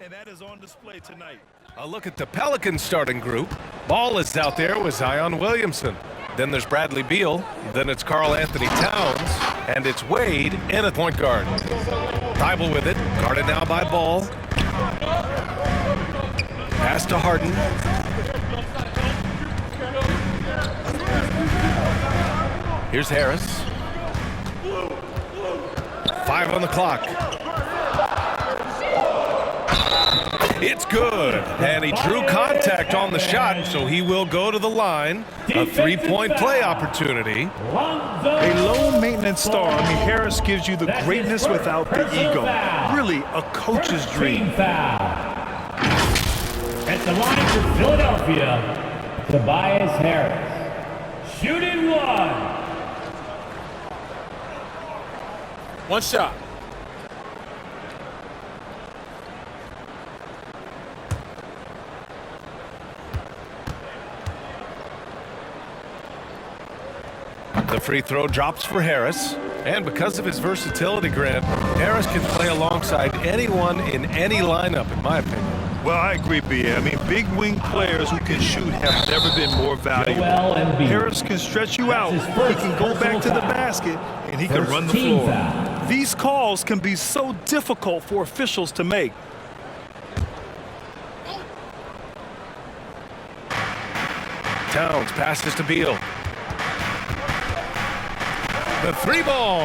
and that is on display tonight. A look at the Pelicans starting group. Ball is out there with Zion Williamson. Then there's Bradley Beal. Then it's Karl Anthony Towns. And it's Wade in at point guard. Thibault with it. Guarded now by Ball. Pass to Harden. Here's Harris. 5 on the clock. It's good, and he drew contact on the shot, so he will go to the line. A three-point play opportunity. A low-maintenance star. I mean, Harris gives you the greatness without the ego. Really, a coach's dream. At the line for Philadelphia, Tobias Harris. Shooting one. One shot. The free throw drops for Harris. And because of his versatility, Grant, Harris can play alongside anyone in any lineup, in my opinion. Well, I agree, B. I mean, big wing players who can shoot have never been more valuable. Harris can stretch you out. He can go back to the basket, and he can run the floor. These calls can be so difficult for officials to make. Towns passes to Beal. The three ball.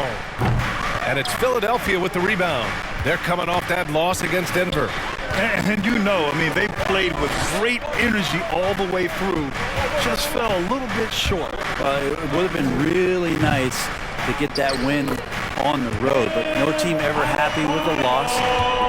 And it's Philadelphia with the rebound. They're coming off that loss against Denver. And you know, I mean, they played with great energy all the way through. Just fell a little bit short. It would have been really nice to get that win on the road, but no team ever happy with a loss.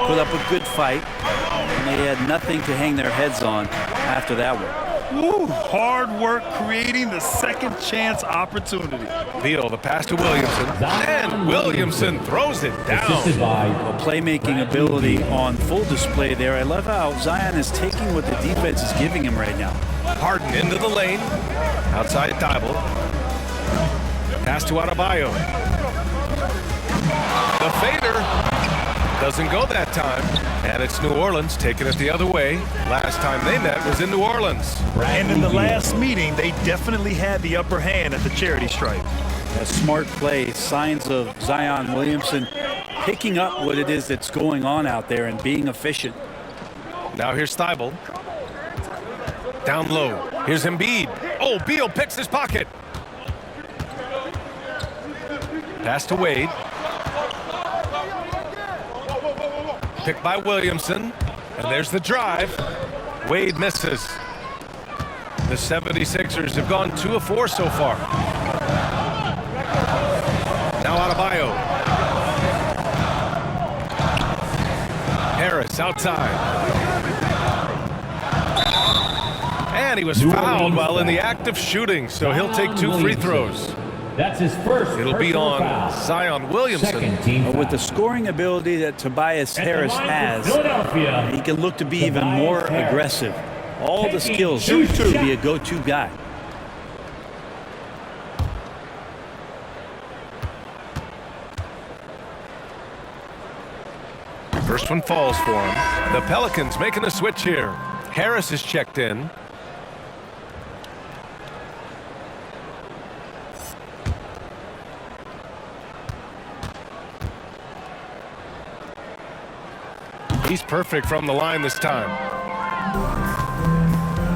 Put up a good fight, and they had nothing to hang their heads on after that one. Woo, hard work creating the second chance opportunity. Beal, the pass to Williamson, and Williamson throws it down. Well, playmaking ability on full display there. I love how Zion is taking what the defense is giving him right now. Harden into the lane, outside Thibault. Pass to Adebayo. The fader doesn't go that time, and it's New Orleans taking it the other way. Last time they met was in New Orleans. And in the last meeting, they definitely had the upper hand at the charity stripe. A smart play, signs of Zion Williamson picking up what it is that's going on out there and being efficient. Now here's Thibault. Down low. Here's Embiid. Oh, Beal picks his pocket. Pass to Wade. Picked by Williamson. And there's the drive. Wade misses. The 76ers have gone 2 of 4 so far. Now Adebayo. Harris outside. And he was fouled while in the act of shooting, so he'll take 2 free throws. That's his first. It'll be on Zion Williamson. With the scoring ability that Tobias Harris has, he can look to be even more aggressive. All the skills to be a go-to guy. First one falls for him. The Pelicans making a switch here. Harris is checked in. He's perfect from the line this time.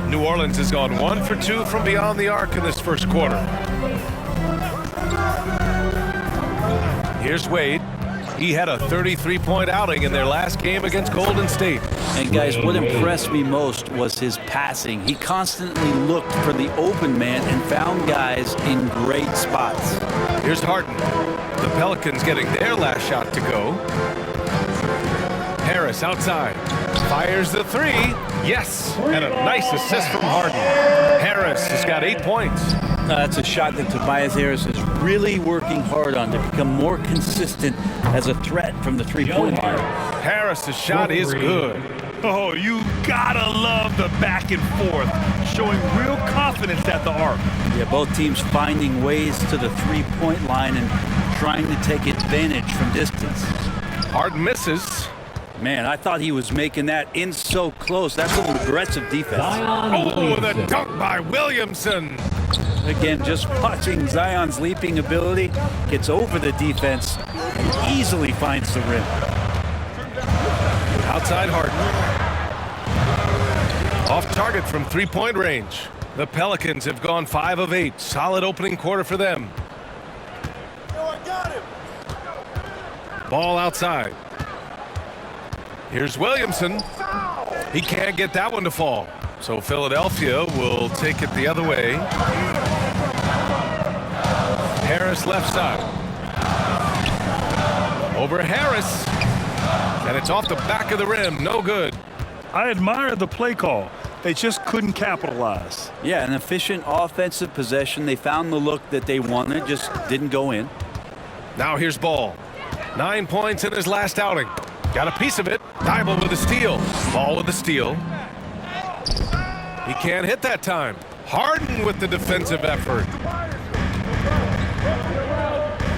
New Orleans has gone 1 for 2 from beyond the arc in this first quarter. Here's Wade. He had a 33-point outing in their last game against Golden State. And guys, what impressed me most was his passing. He constantly looked for the open man and found guys in great spots. Here's Harden. The Pelicans getting their last shot to go. Harris outside. Fires the 3. Yes! And a nice assist from Harden. Harris has got 8 points. That's a shot that Tobias Harris is really working hard on to become more consistent as a threat from the three-point line. Harris's shot is good. Oh, you gotta love the back and forth, showing real confidence at the arc. Yeah, both teams finding ways to the three-point line and trying to take advantage from distance. Harden misses. Man, I thought he was making that in so close. That's some aggressive defense. Oh, the dunk by Williamson. Again, just watching Zion's leaping ability, gets over the defense and easily finds the rim. Outside Harden. Off target from three-point range. The Pelicans have gone 5 of 8. Solid opening quarter for them. Ball outside. Here's Williamson. He can't get that one to fall. So Philadelphia will take it the other way. Harris left side. Over Harris. And it's off the back of the rim. No good. I admire the play call. They just couldn't capitalize. Yeah, an efficient offensive possession. They found the look that they wanted, just didn't go in. Now here's Ball. 9 points in his last outing. Got a piece of it. Thibault with a steal. Ball with a steal. He can't hit that time. Harden with the defensive effort.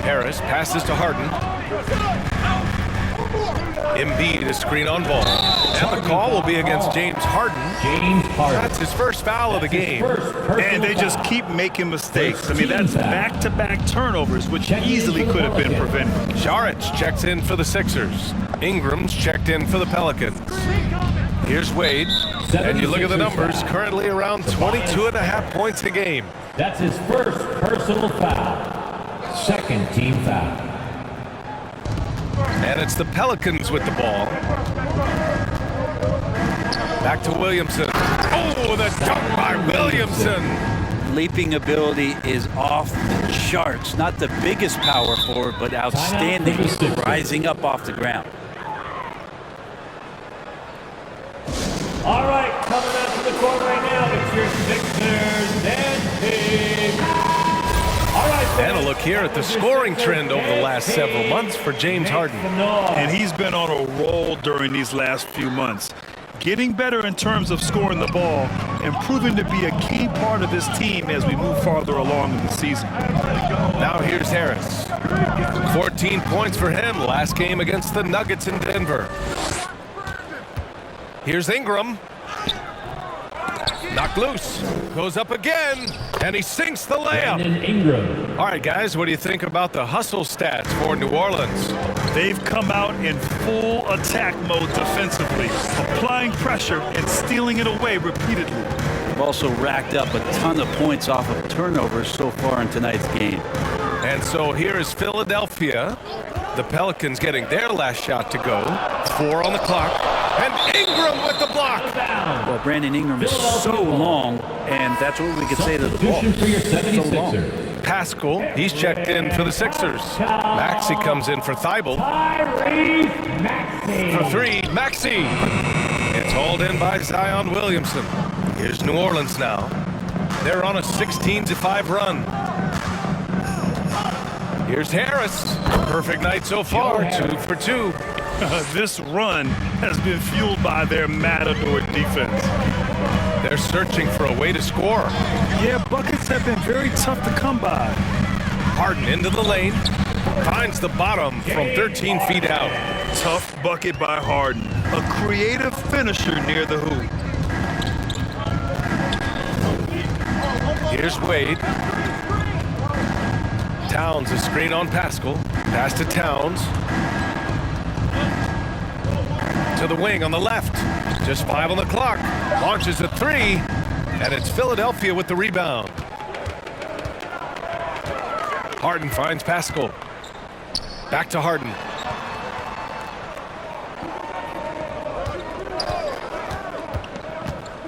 Harris passes to Harden. Embiid is screen on Ball. And the call will be against James Harden. That's his first foul of the game. And they just keep making mistakes. I mean, that's back-to-back turnovers, which easily could have been prevented. Saric checks in for the Sixers. Ingram's checked in for the Pelicans. Here's Wade. And you look at the numbers, currently around 22.5 points a game. That's his first personal foul. Second team foul. And it's the Pelicans with the ball. Back to Williamson. Oh, the dunk by Williamson. Leaping ability is off the charts. Not the biggest power forward, but outstanding, rising up off the ground. All right, coming out to the court right now, it's your Sixers and Kings. All right, and a look here at the scoring trend over the last several months for James Harden. And he's been on a roll during these last few months. Getting better in terms of scoring the ball and proving to be a key part of this team as we move farther along in the season. Now here's Harris. 14 points for him last game against the Nuggets in Denver. Here's Ingram. Knocked loose. Goes up again. And he sinks the layup. Ingram. All right, guys, what do you think about the hustle stats for New Orleans? They've come out in full attack mode defensively, applying pressure and stealing it away repeatedly. They've also racked up a ton of points off of turnovers so far in tonight's game. And so here is Philadelphia. The Pelicans getting their last shot to go. 4 on the clock. And Ingram with the block. Well, Brandon Ingram is so long, and that's what we could say to the ball. So long. Pascal, he's checked in for the Sixers. Maxey comes in for Thibault. For 3, Maxey. It's hauled in by Zion Williamson. Here's New Orleans now. They're on a 16-5 run. Here's Harris. Perfect night so far, 2 for 2. This run has been fueled by their matador defense. They're searching for a way to score. Yeah, buckets have been very tough to come by. Harden into the lane. Finds the bottom from 13 feet out. Tough bucket by Harden. A creative finisher near the hoop. Here's Wade. Towns, a screen on Pascal. Pass to Towns. To the wing on the left. Just 5 on the clock. Launches a 3. And it's Philadelphia with the rebound. Harden finds Pascal. Back to Harden.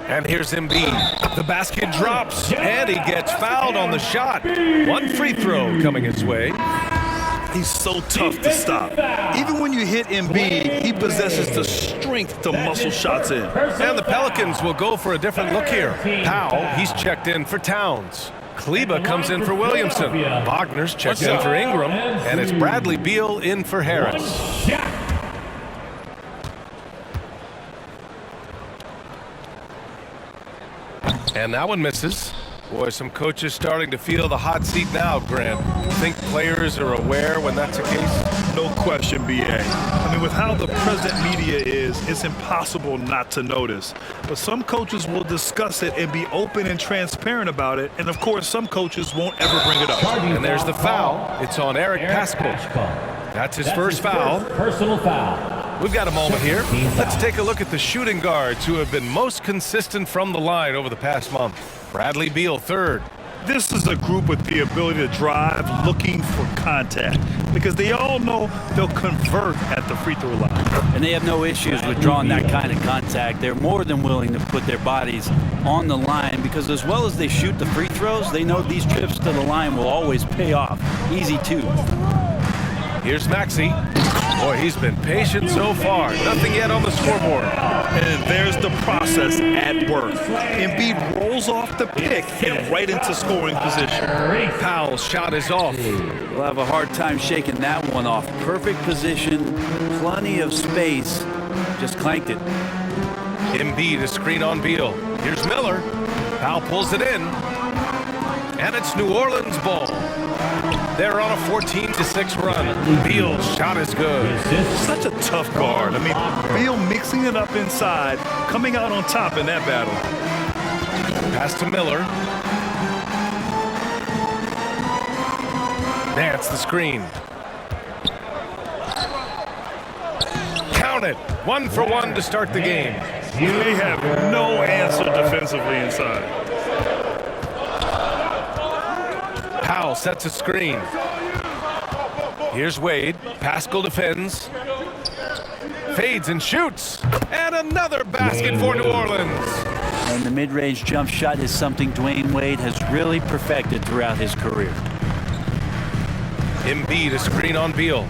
And here's Embiid. The basket drops, and he gets fouled on the shot. 1 free throw coming his way. He's so tough to stop. Even when you hit Embiid, he possesses the strength to muscle shots in. And the Pelicans will go for a different look here. Powell, he's checked in for Towns. Kleba comes in for Williamson. Wagner's checked in for Ingram. And it's Bradley Beal in for Harris. And that one misses. Boy, some coaches starting to feel the hot seat now, Grant. Think players are aware when that's the case? No question, B.A. I mean, with how the present media is, it's impossible not to notice. But some coaches will discuss it and be open and transparent about it. And, of course, some coaches won't ever bring it up. And there's the foul. It's on Eric Pascal. That's his first foul. Personal foul. We've got a moment here. Let's take a look at the shooting guards who have been most consistent from the line over the past month. Bradley Beal, third. This is a group with the ability to drive, looking for contact, because they all know they'll convert at the free throw line. And they have no issues with drawing that kind of contact. They're more than willing to put their bodies on the line because as well as they shoot the free throws, they know these trips to the line will always pay off. Easy too. Here's Maxey. Boy, he's been patient so far. Nothing yet on the scoreboard. And there's the process at work. Embiid rolls off the pick and right into scoring position. Powell's shot is off. We'll have a hard time shaking that one off. Perfect position, plenty of space. Just clanked it. Embiid, a screen on Beal. Here's Miller. Powell pulls it in. And it's New Orleans ball. They're on a 14-6 run. Beal's shot is good. Such a tough guard. I mean, Beal mixing it up inside, coming out on top in that battle. Pass to Miller. That's the screen. Count it. 1 for 1 to start the game. They have no answer defensively inside. Powell sets a screen. Here's Wade. Pascal defends. Fades and shoots. And another basket for New Orleans. And the mid-range jump shot is something Dwayne Wade has really perfected throughout his career. Embiid, a screen on Beal.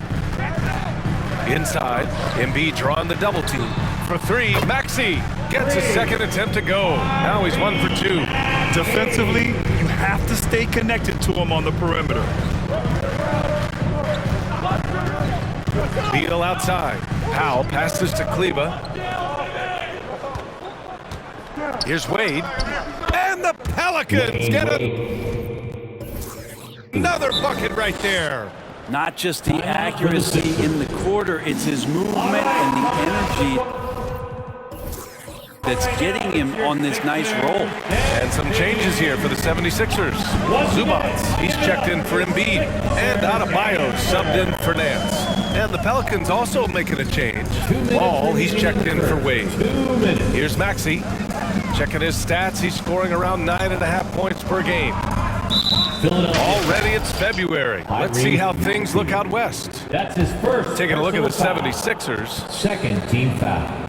Inside, Embiid drawing the double team. For three, Maxey gets his second attempt to go. Now he's 1 for 2. Defensively, you have to stay connected to him on the perimeter. Beal outside. Powell passes to Kleba. Here's Wade. And the Pelicans get another bucket right there. Not just the accuracy in the quarter, it's his movement and the energy that's getting him on this nice roll. And some changes here for the 76ers. Zubats, he's checked in for Embiid. And Adebayo subbed in for Nance. And the Pelicans also making a change. Ball, he's checked in for Wade. Here's Maxey. Checking his stats, he's scoring around 9.5 points per game. Already it's February. Let's see how things look out west. That's his first. Taking a look at the 76ers. Second team foul.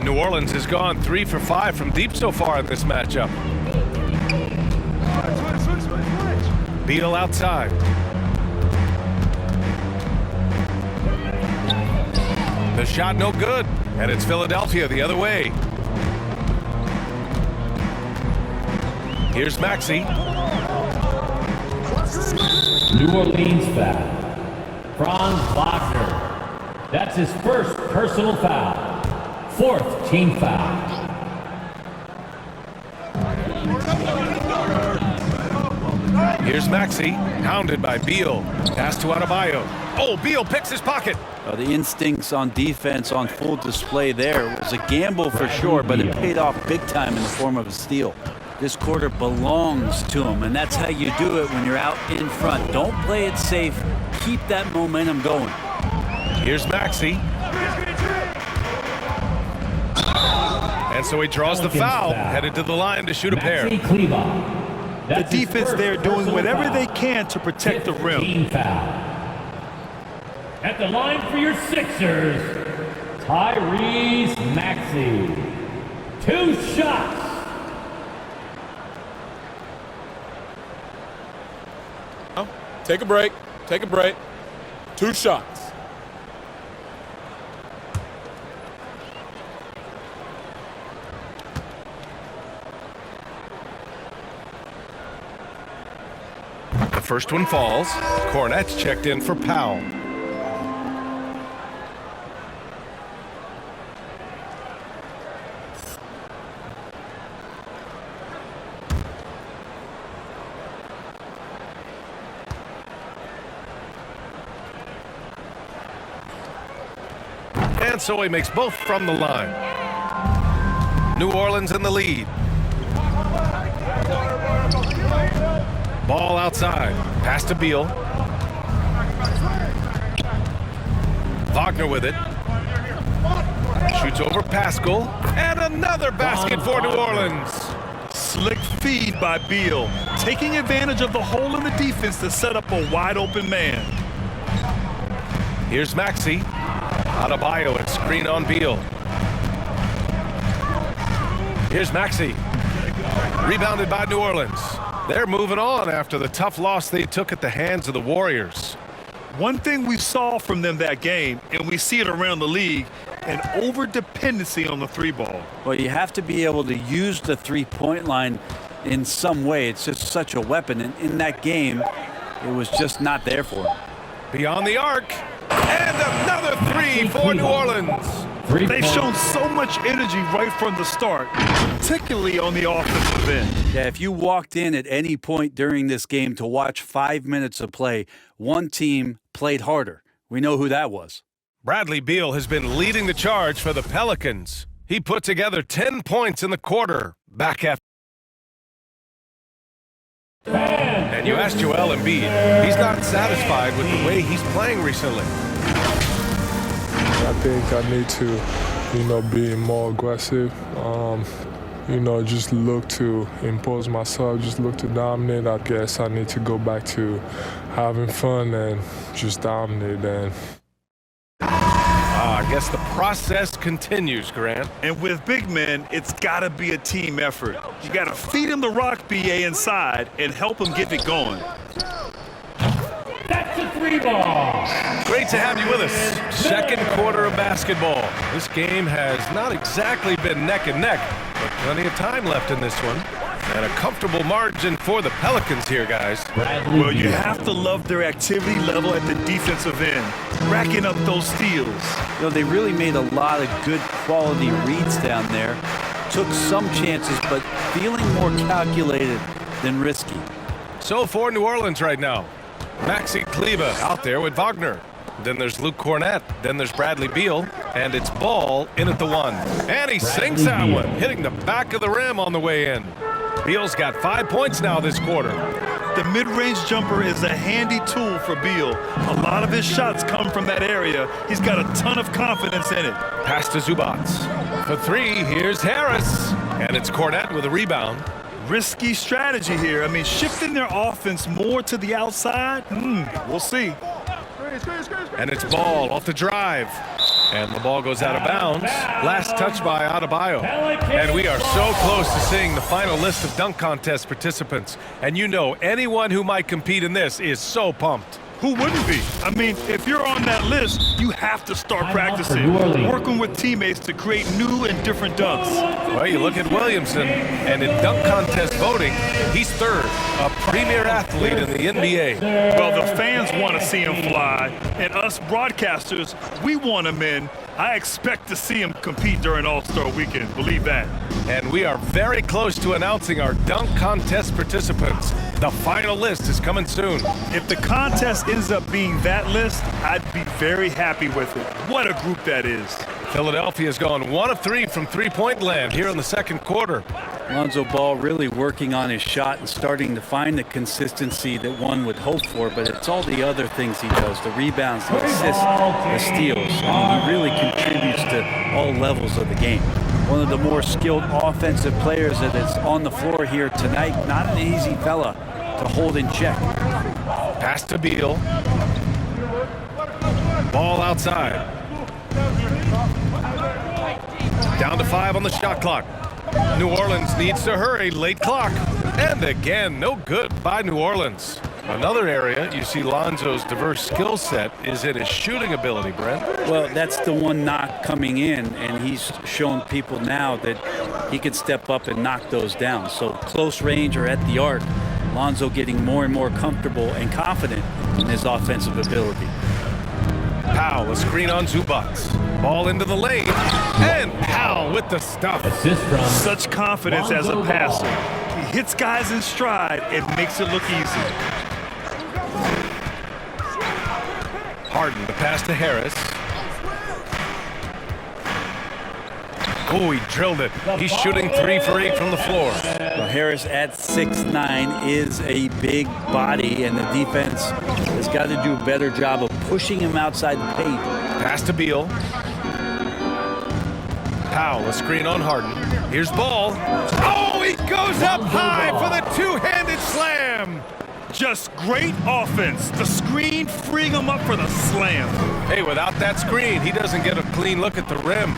New Orleans has gone 3 for 5 from deep so far in this matchup. Beal outside. The shot no good, and it's Philadelphia the other way. Here's Maxey. New Orleans foul. Franz Wagner. That's his first personal foul. Fourth team foul. Here's Maxey, hounded by Beal. Pass to Adebayo. Oh, Beal picks his pocket. The instincts on defense on full display there. It was a gamble for sure, but it paid off big time in the form of a steal. This quarter belongs to him, and that's how you do it when you're out in front. Don't play it safe. Keep that momentum going. Here's Maxey. And so he draws the foul, headed to the line to shoot a pair. The defense there doing whatever they can to protect the rim. At the line for your Sixers, Tyrese Maxey. 2 shots. Take a break. Take a break. 2 shots. The first one falls. Cornette's checked in for Powell. and so he makes both from the line. New Orleans in the lead. Ball outside. Pass to Beal. Wagner with it. Shoots over Pascal. And another basket for New Orleans. Slick feed by Beal, taking advantage of the hole in the defense to set up a wide open man. Here's Maxey. Adebayo and screen on Beal. Here's Maxey. Rebounded by New Orleans. They're moving on after the tough loss they took at the hands of the Warriors. One thing we saw from them that game, and we see it around the league, an over-dependency on the three ball. Well, you have to be able to use the three-point line in some way. It's just such a weapon. And in that game, it was just not there for him. Beyond the arc. And another three for New Orleans. They've shown so much energy right from the start, particularly on the offensive end. Yeah, if you walked in at any point during this game to watch 5 minutes of play, one team played harder. We know who that was. Bradley Beal has been leading the charge for the Pelicans. He put together 10 points in the quarter. Back after. And you asked Joel Embiid. He's not satisfied with the way he's playing recently. I think I need to, be more aggressive. Just look to impose myself, just look to dominate. I guess I need to go back to having fun and just dominate. And I guess the process continues, Grant. And with big men, it's got to be a team effort. You got to feed him the rock, BA, inside and help him get it going. That's a three ball. Great to have you with us. Second quarter of basketball. This game has not exactly been neck and neck, but plenty of time left in this one. And a comfortable margin for the Pelicans here, guys. Well, you have to love their activity level at the defensive end, racking up those steals. They really made a lot of good quality reads down there. Took some chances, but feeling more calculated than risky. So for New Orleans right now, Maxi Kleber out there with Wagner. Then there's Luke Cornett. Then there's Bradley Beal. And it's Ball in at the one. And he sinks that one, hitting the back of the rim on the way in. Beal's got 5 points now this quarter. The mid-range jumper is a handy tool for Beal. A lot of his shots come from that area. He's got a ton of confidence in it. Pass to Zubats. For three, here's Harris. And it's Cornett with a rebound. Risky strategy here. Shifting their offense more to the outside, we'll see. And it's Ball off the drive. And the ball goes out of bounds. Last touch by Adebayo. And we are so close to seeing the final list of dunk contest participants. And anyone who might compete in this is so pumped. Who wouldn't be? If you're on that list, you have to start practicing, working with teammates to create new and different dunks. Well, you look at Williamson, and in dunk contest voting, he's third, a premier athlete in the NBA. Well, the fans want to see him fly, and us broadcasters, we want him in. I expect to see him compete during All-Star Weekend, believe that. And we are very close to announcing our dunk contest participants. The final list is coming soon. If the contest ends up being that list, I'd be very happy with it. What a group that is. Philadelphia's gone 1 of 3 from three-point land here in the second quarter. Lonzo Ball really working on his shot and starting to find the consistency that one would hope for, but it's all the other things he does, the rebounds, the assists, the steals. He really contributes to all levels of the game. One of the more skilled offensive players that is on the floor here tonight. Not an easy fella to hold in check. Pass to Beal. Ball outside. Down to 5 on the shot clock. New Orleans needs to hurry, late clock. And again, no good by New Orleans. Another area you see Lonzo's diverse skill set is in his shooting ability, Brent. Well, that's the one knock coming in, and he's shown people now that he can step up and knock those down. So close range or at the arc, Lonzo getting more and more comfortable and confident in his offensive ability. Powell, a screen on Zubats. Ball into the lane, and Powell with the stuff. Assist from Such confidence as a passer. He hits guys in stride and makes it look easy. Harden, the pass to Harris. Oh, he drilled it. He's shooting 3 for 8 from the floor. Well, Harris at 6'9" is a big body, and the defense has got to do a better job of pushing him outside the paint. Pass to Beal. Powell, a screen on Harden. Here's Ball. Oh, he goes up high for the two-handed slam. Just great offense. The screen freeing him up for the slam. Hey, without that screen, he doesn't get a clean look at the rim.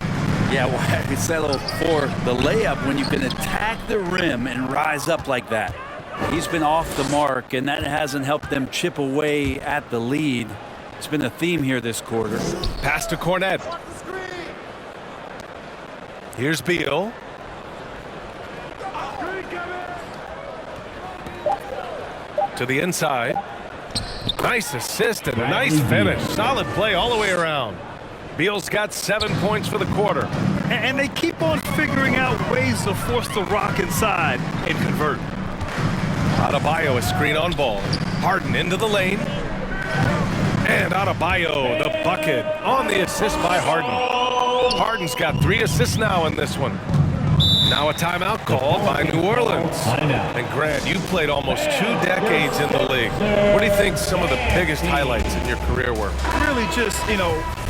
Yeah, well, I settle for the layup when you can attack the rim and rise up like that. He's been off the mark, and that hasn't helped them chip away at the lead. It's been a theme here this quarter. Pass to Cornette. Here's Beal. To the inside. Nice assist and a nice finish. Solid play all the way around. Beal's got 7 points for the quarter. And they keep on figuring out ways to force the rock inside and convert. Adebayo, a screen on Ball. Harden into the lane. And Adebayo, the bucket on the assist by Harden. Harden's got 3 assists now in this one. Now a timeout called by New Orleans. And Grant, you played almost 2 decades in the league. What do you think some of the biggest highlights in your career were? Really just,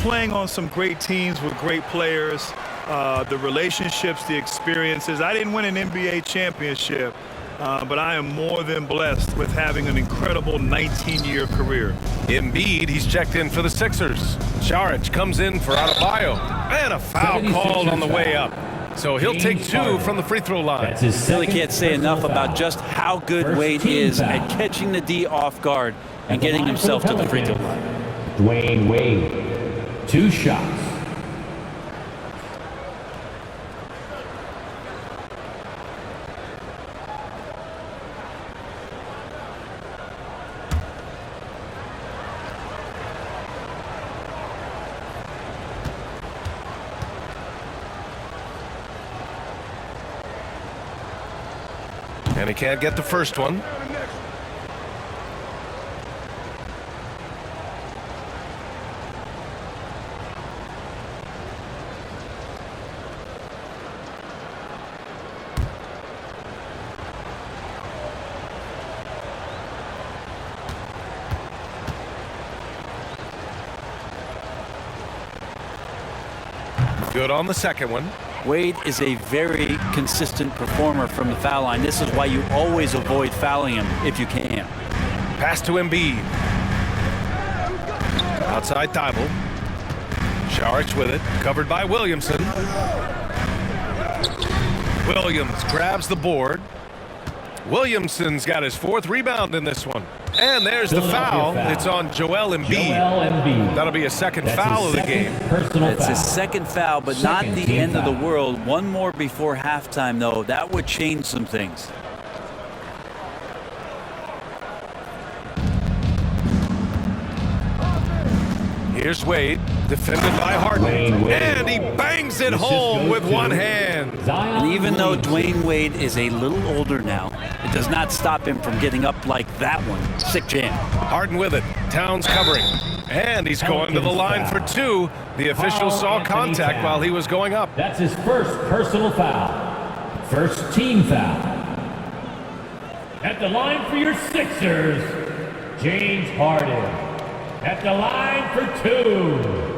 playing on some great teams with great players, the relationships, the experiences. I didn't win an NBA championship, but I am more than blessed with having an incredible 19-year career. Embiid, he's checked in for the Sixers. Saric comes in for Adebayo. And a foul called on the way up. So he'll take 2 from the free throw line. Really can't say enough about just how good Wade is at catching the D off guard and getting himself to the free throw line. Dwayne Wade, 2 shots. And he can't get the first one. Good on the second one. Wade is a very consistent performer from the foul line. This is why you always avoid fouling him if you can. Pass to Embiid. Outside Thibault. Saric with it. Covered by Williamson. Williams grabs the board. Williamson's got his 4th rebound in this one. And there's the foul. It's on Joel Embiid. That'll be a second foul of the game. It's his second foul, but not the end of the world. One more before halftime, though. That would change some things. Here's Wade, defended by Harden, and he bangs it home with one hand. And even though Dwayne Wade is a little older now, it does not stop him from getting up like that one. Sick jam. Harden with it. Towns covering. And he's going to the line for 2. The official saw contact while he was going up. That's his first personal foul. First team foul. At the line for your Sixers, James Harden. At the line for 2.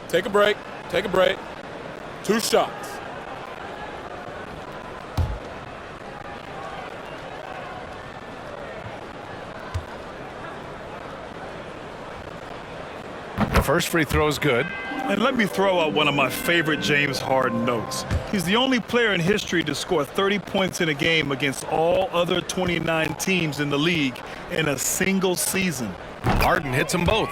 Take a break. Take a break. 2 shots. The first free throw is good. And let me throw out one of my favorite James Harden notes. He's the only player in history to score 30 points in a game against all other 29 teams in the league in a single season. Harden hits them both.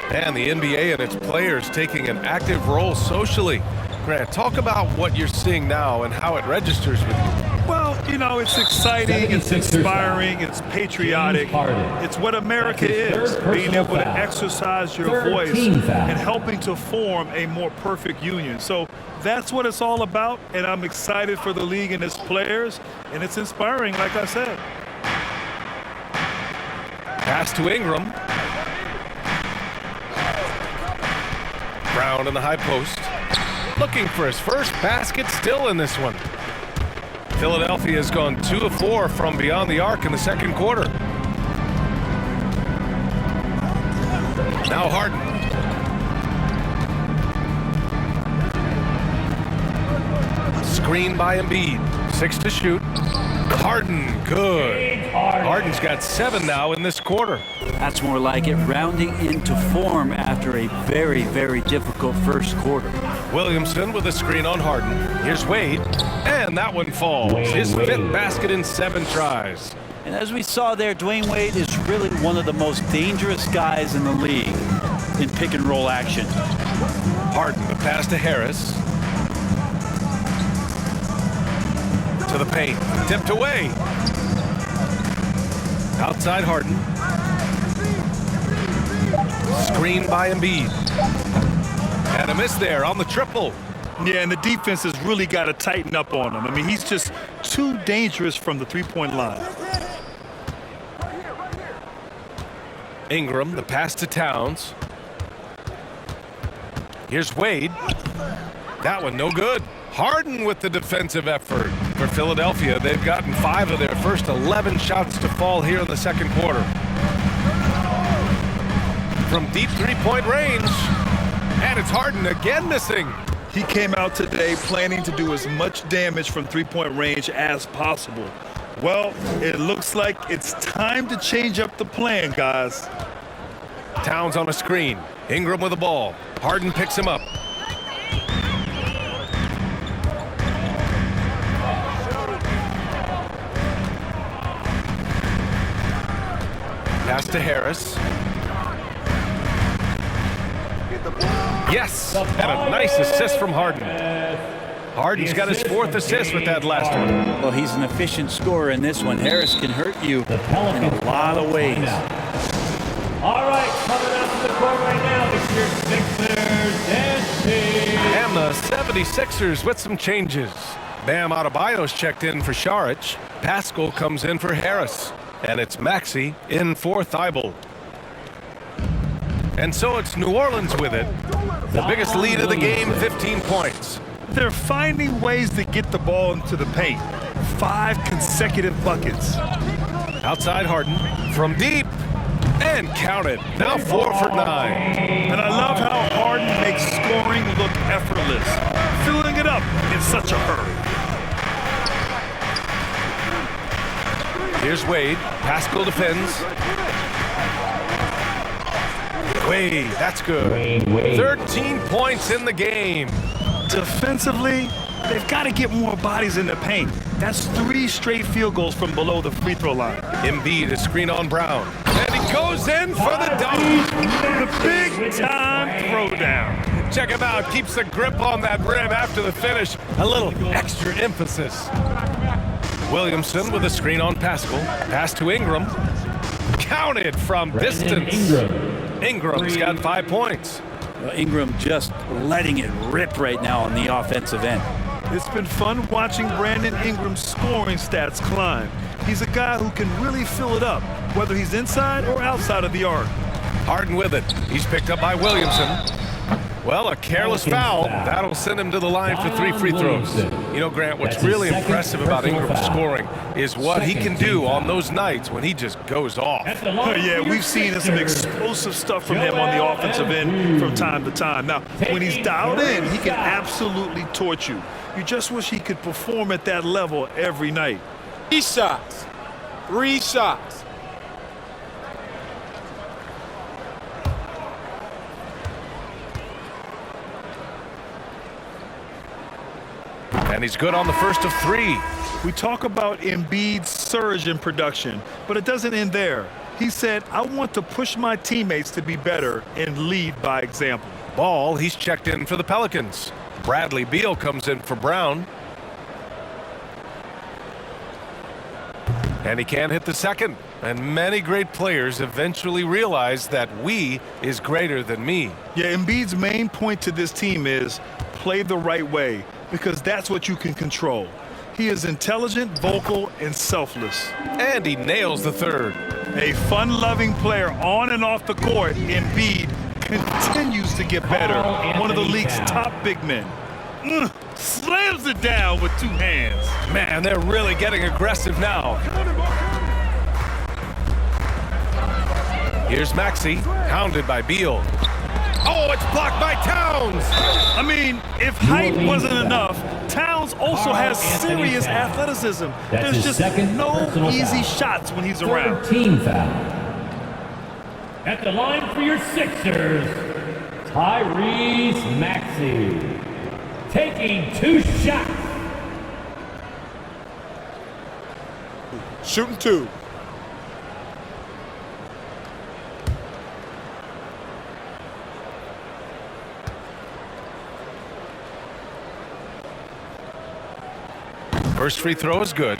And the NBA and its players taking an active role socially. Grant, talk about what you're seeing now and how it registers with you. Well, it's exciting, it's inspiring, it's patriotic. It's what America is, being able to exercise your voice and helping to form a more perfect union. So that's what it's all about, and I'm excited for the league and its players, and it's inspiring, like I said. Pass to Ingram. Brown in the high post. Looking for his first basket still in this one. Philadelphia has gone 2 of 4 from beyond the arc in the second quarter. Now Harden. Screen by Embiid. 6 to shoot. Harden, good. Harden's got 7 now in this quarter. That's more like it, rounding into form after a very, very difficult first quarter. Williamson with a screen on Harden. Here's Wade, and that one falls. His 5th basket in 7 tries. And as we saw there, Dwayne Wade is really one of the most dangerous guys in the league in pick and roll action. Harden, the pass to Harris. To the paint, tipped away. Outside Harden. Screen by Embiid. And a miss there on the triple. Yeah, and the defense has really got to tighten up on him. I mean, he's just too dangerous from the three-point line. Ingram, the pass to Towns. Here's Wade. That one no good. Harden with the defensive effort. For Philadelphia, they've gotten 5 of their first 11 shots to fall here in the second quarter. From deep three-point range. And it's Harden again missing. He came out today planning to do as much damage from three-point range as possible. Well, it looks like it's time to change up the plan, guys. Towns on a screen. Ingram with the ball. Harden picks him up. Pass to Harris. Yes, and a nice assist from Harden. Harden's got his 4th assist with that last one. Well, he's an efficient scorer in this one. Harris can hurt you in a lot of ways. All right, coming out to the court right now, it's your Sixers and the 76ers with some changes. Bam Adebayo's checked in for Saric. Pascal comes in for Harris. And it's Maxey in for Thibault. And so it's New Orleans with it. The biggest lead of the game, 15 points. They're finding ways to get the ball into the paint. 5 consecutive buckets. Outside Harden from deep and counted. Now 4 for 9. And I love how Harden makes scoring look effortless. Filling it up in such a hurry. Here's Wade. Pascal defends. Wade, that's good. 13 points in the game. Defensively, they've got to get more bodies in the paint. That's 3 straight field goals from below the free throw line. Embiid, a screen on Brown. And he goes in for the dunk. The big-time throwdown. Check him out. Keeps the grip on that rim after the finish. A little extra emphasis. Williamson with a screen on Pascal. Pass to Ingram. Counted from distance. Ingram's got 5 points. Well, Ingram just letting it rip right now on the offensive end. It's been fun watching Brandon Ingram's scoring stats climb. He's a guy who can really fill it up, whether he's inside or outside of the arc. Harden with it. He's picked up by Williamson. Well, a careless foul. That'll send him to the line for 3 free throws. You know, Grant, what's really impressive about Ingram's scoring is what he can do on those nights when he just goes off. Yeah, we've seen some explosive stuff from him on the offensive end from time to time. Now, when he's dialed in, he can absolutely torch you. You just wish he could perform at that level every night. 3 shots. 3 shots. And he's good on the first of 3. We talk about Embiid's surge in production, but it doesn't end there. He said, I want to push my teammates to be better and lead by example. Ball, he's checked in for the Pelicans. Bradley Beal comes in for Brown. And he can't hit the second. And many great players eventually realize that we is greater than me. Yeah, Embiid's main point to this team is play the right way, because that's what you can control. He is intelligent, vocal, and selfless. And he nails the third. A fun-loving player on and off the court, Embiid continues to get better. One of the league's top big men. Slams it down with 2 hands. Man, they're really getting aggressive now. Here's Maxey, hounded by Beal. Oh, it's blocked by Towns. I mean, if height wasn't enough, Towns also has serious athleticism. There's just no easy shots when he's around. Team foul. At the line for your Sixers, Tyrese Maxey. Taking 2 shots. Shooting 2. First free throw is good.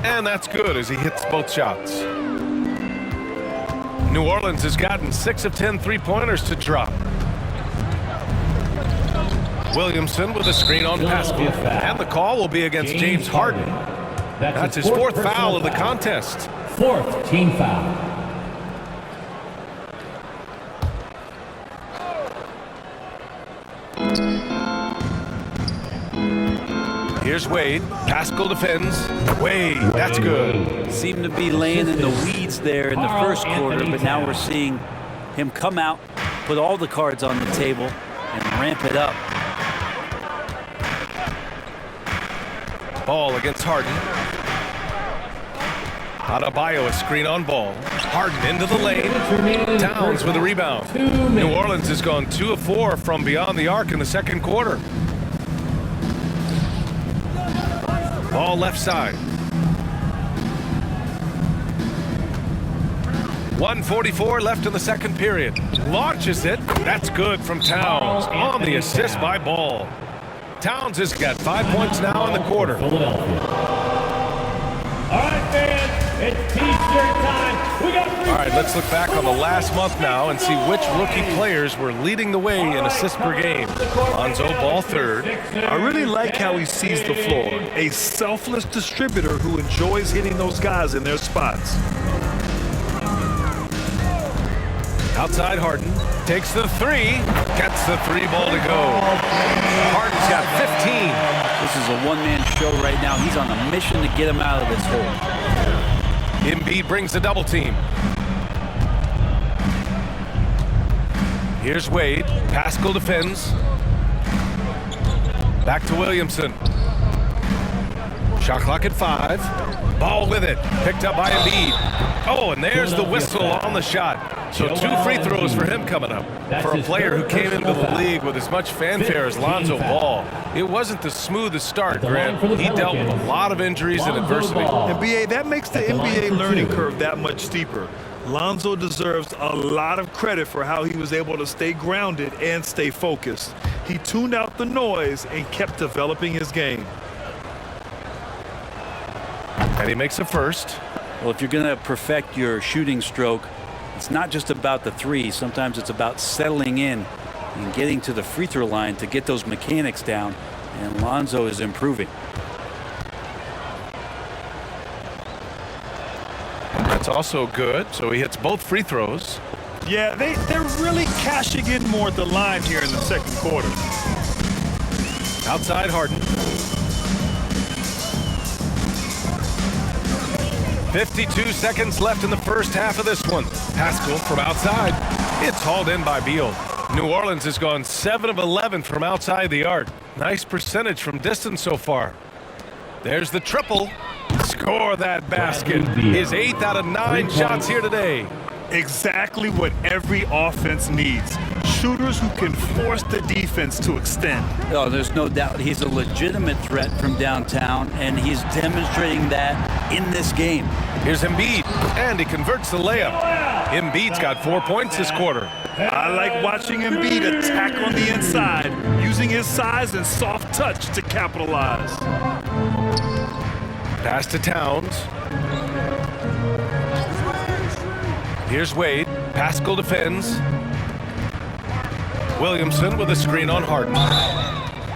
And that's good as he hits both shots. New Orleans has gotten 6 of 10 three-pointers to drop. Williamson with a screen on Pascal. And the call will be against James Harden. That's his 4th foul of the contest. 4th team foul. Here's Wade. Pascal defends. Wade, that's good. Seemed to be laying in the weeds there in the first quarter, but now we're seeing him come out, put all the cards on the table, and ramp it up. Ball against Harden. Adebayo, a screen on Ball. Harden into the lane. Towns with a rebound. New Orleans has gone 2 of 4 from beyond the arc in the second quarter. Ball left side. 1:44 left in the second period. Launches it. That's good from Towns on the assist by Ball. Towns has got 5 points now in the quarter. Philadelphia. All right, fans, it's T-shirt time. All right, let's look back on the last month now and see which rookie players were leading the way in assists per game. Lonzo Ball 3rd. I really like how he sees the floor. A selfless distributor who enjoys hitting those guys in their spots. Outside Harden. Takes the 3. Gets the 3 ball to go. Harden's got 15. This is a one-man show right now. He's on a mission to get him out of this hole. Embiid brings the double team. Here's Wade. Pascal defends. Back to Williamson. Shot clock at 5. Ball with it. Picked up by Embiid. Oh, and there's the whistle on the shot. So 2 free throws for him coming up. For a player who came into the league with as much fanfare as Lonzo Ball, it wasn't the smoothest start, Grant. He dealt with a lot of injuries and adversity. And BA, that makes the NBA learning curve that much steeper. Lonzo deserves a lot of credit for how he was able to stay grounded and stay focused. He tuned out the noise and kept developing his game. And he makes a first. Well, if you're going to perfect your shooting stroke, it's not just about the 3. Sometimes it's about settling in and getting to the free throw line to get those mechanics down. And Lonzo is improving. That's also good. So he hits both free throws. Yeah, they're really cashing in more at the line here in the second quarter. Outside Harden. 52 seconds left in the first half of this one. Pascal from outside. It's hauled in by Beal. New Orleans has gone 7 of 11 from outside the arc. Nice percentage from distance so far. There's the triple. Score that basket. His 8th out of 9 shots here today. Exactly what every offense needs. Shooters who can force the defense to extend. Oh, there's no doubt he's a legitimate threat from downtown, and he's demonstrating that in this game. Here's Embiid, and he converts the layup. Embiid's got 4 points this quarter. I like watching Embiid attack on the inside, using his size and soft touch to capitalize. Pass to Towns. Here's Wade. Pascal defends. Williamson with a screen on Harden.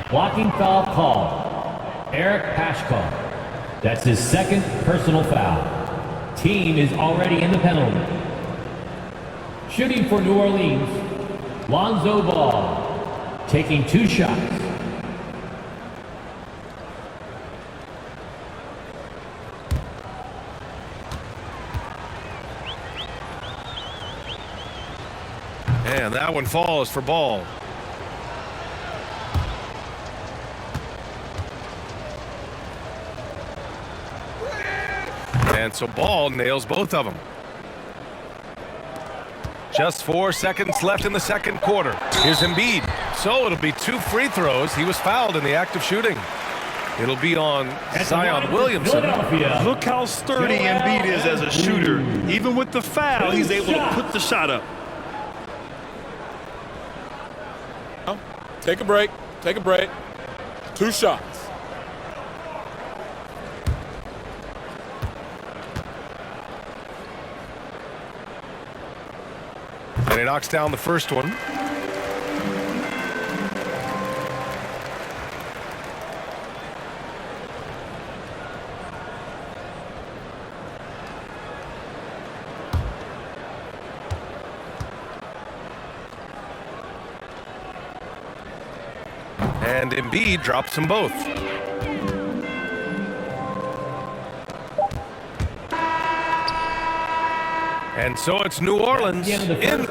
Blocking foul call. Eric Paschal. That's his second personal foul. Team is already in the penalty. Shooting for New Orleans, Lonzo Ball. Taking 2 shots. And that one falls for Ball. And so Ball nails both of them. Just 4 seconds left in the second quarter. Here's Embiid. So it'll be 2 free throws. He was fouled in the act of shooting. It'll be on Zion Williamson. Look how sturdy Embiid is as a shooter. Even with the foul, he's able to put the shot up. Take a break. Take a break. 2 shots. And he knocks down the first one. And Embiid drops them both. And so it's New Orleans in